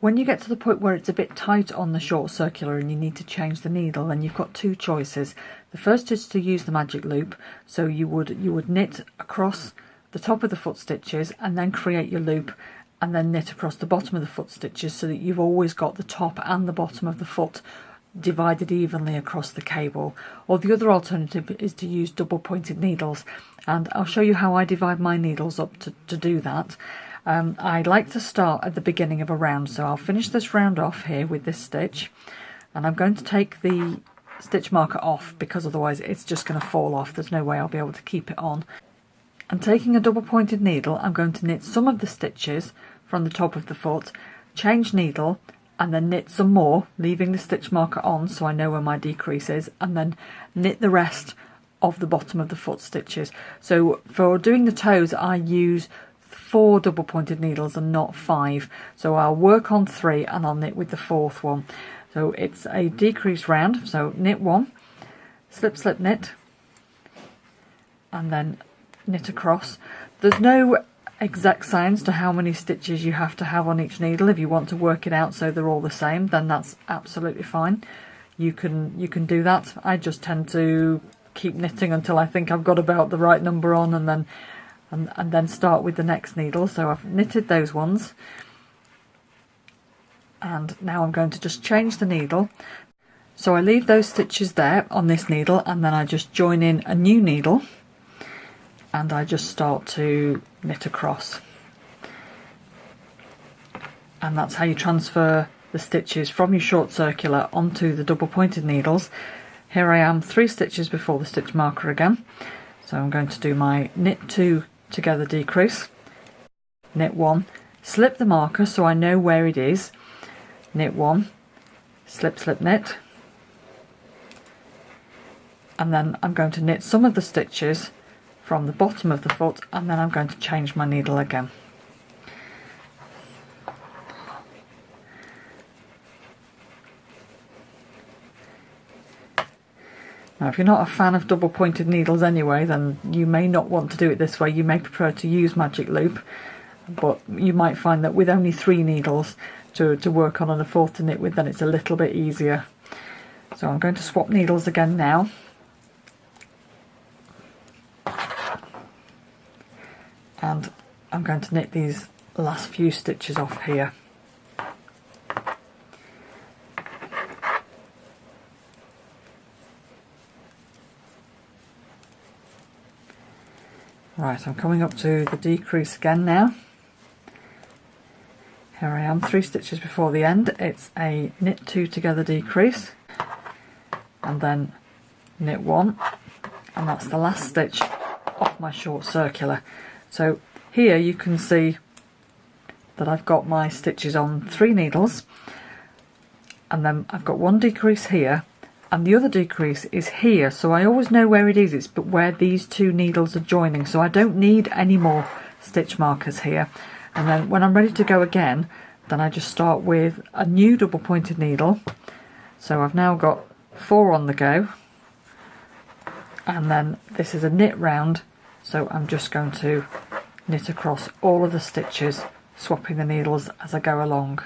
When you get to the point where it's a bit tight on the short circular and you need to change the needle, then you've got two choices. The first is to use the magic loop. So you would knit across the top of the foot stitches and then create your loop, and then knit across the bottom of the foot stitches, so that you've always got the top and the bottom of the foot divided evenly across the cable. Or the other alternative is to use double pointed needles, and I'll show you how I divide my needles up to do that. I like to start at the beginning of a round, so I'll finish this round off here with this stitch, and I'm going to take the stitch marker off because otherwise it's just going to fall off. There's no way I'll be able to keep it on. And taking a double pointed needle, I'm going to knit some of the stitches from the top of the foot, change needle, and then knit some more, leaving the stitch marker on so I know where my decrease is, and then knit the rest of the bottom of the foot stitches. So for doing the toes, I use 4 double pointed needles and not 5. So I'll work on 3 and I'll knit with the 4th one. So it's a decrease round, so knit 1, slip slip knit, and then knit across. There's no exact science to how many stitches you have to have on each needle. If you want to work it out so they're all the same, then that's absolutely fine. You can do that. I just tend to keep knitting until I think I've got about the right number on, and then start with the next needle. So I've knitted those ones, and now I'm going to just change the needle. So I leave those stitches there on this needle, and then I just join in a new needle, and I just start to knit across. And that's how you transfer the stitches from your short circular onto the double pointed needles. Here I am 3 stitches before the stitch marker again. So I'm going to do my knit 2 together decrease, knit 1, slip the marker so I know where it is, knit 1, slip slip knit, and then I'm going to knit some of the stitches from the bottom of the foot, and then I'm going to change my needle again. Now if you're not a fan of double pointed needles anyway, then you may not want to do it this way. You may prefer to use magic loop, but you might find that with only 3 needles to work on and a 4th to knit with, then it's a little bit easier. So I'm going to swap needles again now. And I'm going to knit these last few stitches off here. Right, I'm coming up to the decrease again now. Here I am, 3 stitches before the end. It's a knit 2 together decrease, and then knit 1, and that's the last stitch off my short circular. So here you can see that I've got my stitches on 3 needles, and then I've got 1 decrease here, and the other decrease is here, so I always know where it is. It's but where these 2 needles are joining, so I don't need any more stitch markers here. And then when I'm ready to go again, then I just start with a new double pointed needle. So I've now got 4 on the go, and then this is a knit round, so I'm just going to knit across all of the stitches, swapping the needles as I go along.